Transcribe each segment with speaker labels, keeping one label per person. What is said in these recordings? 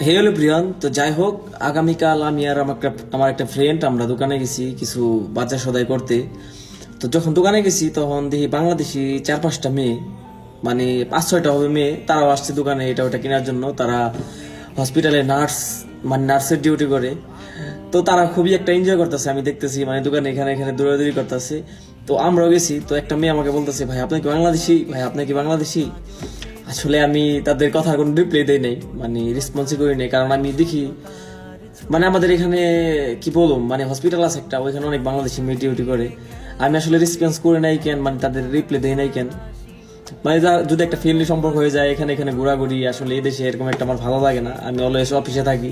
Speaker 1: হে হলো প্রিয়ন, তো যাই হোক, আগামীকাল আমি আর আমার একটা ফ্রেন্ড আমরা দোকানে গেছি কিছু বাজার সদাই করতে। তো যখন দোকানে গেছি তখন দেখি বাংলাদেশি 4-5টা মেয়ে, মানে 5-6টা হবে মেয়ে, তারাও আসছে দোকানে এটা ওটা কেনার জন্য। তারা হসপিটালে নার্স, মানে নার্সের ডিউটি করে। তো তারা খুবই একটা এনজয় করতেছে, আমি দেখতেছি, মানে দোকানে এখানে এখানে দৌড়াদৌড়ি করতেছে। তো আমরাও গেছি, তো একটা মেয়ে আমাকে বলতেছে, ভাই আপনি কি বাংলাদেশি, ভাই আপনি কি বাংলাদেশি। আসলে আমি তাদের কথার কোনো রিপ্লাই দেই নাই, মানে রেসপন্সই করি নাই, কারণ আমি দেখি মানে আমাদের এখানে কি বলবো, মানে হসপিটাল আছে একটা, ওইখানে অনেক বাংলাদেশি মেয়ে ডিউটি করে। আমি আসলে রেসপন্স করে নাই কেন, মানে তাদের রিপ্লাই দেই নাই কেন, মানে যদি একটা ফ্রেন্ডলি সম্পর্ক হয়ে যায় এখানে এখানে ঘোরাঘুরি, আসলে এই দেশে এরকম একটা আমার ভালো লাগে না, আমি অলওয়েজ অফিসে থাকি।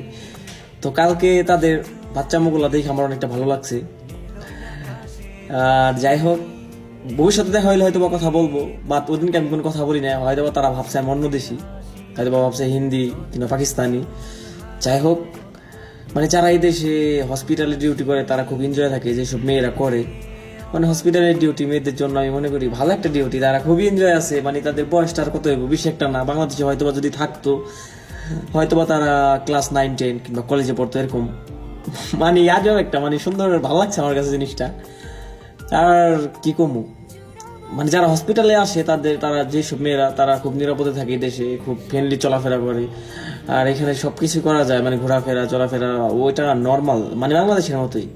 Speaker 1: তো কালকে তাদের বাচ্চামোগুলো দেখে আমার অনেকটা ভালো লাগছে। আর যাই হোক, ভবিষ্যতে দেখা হইলে হয়তো বা কথা বলবো, বাট ওদিনকে আমি কোনো কথা বলি না, হয়তো বা তারা ভাবছে আমি অন্য দেশি, হয়তো বা ভাবছে হিন্দি কিংবা পাকিস্তানি। যাই হোক, মানে যারা এই দেশে হসপিটালে ডিউটি করে তারা খুব এনজয় থাকে যেসব মেয়েরা করে। মানে হসপিটালের ডিউটি মেয়েদের জন্য আমি মনে করি ভালো একটা ডিউটি, তারা খুবই এনজয় আছে। মানে তাদের বয়সটা আর কত হইব, বেশি একটা না। বাংলাদেশে হয়তোবা যদি থাকতো, হয়তোবা তারা ক্লাস 9-10 কিংবা কলেজে পড়তো এরকম। মানে আজও একটা মানে সুন্দর, ভালো লাগছে আমার কাছে জিনিসটা। আর কি কমু, মানে যারা হসপিটালে আসে তারা যেসব মেয়েরা তারা খুব নিরাপদে থাকে, এই দেশে খুব ফ্রেন্ডলি চলাফেরা করে। আর এখানে সবকিছু করা যায়, মানে ঘোরাফেরা চলাফেরা ওইটা নর্মাল, মানে বাংলাদেশের মতোই।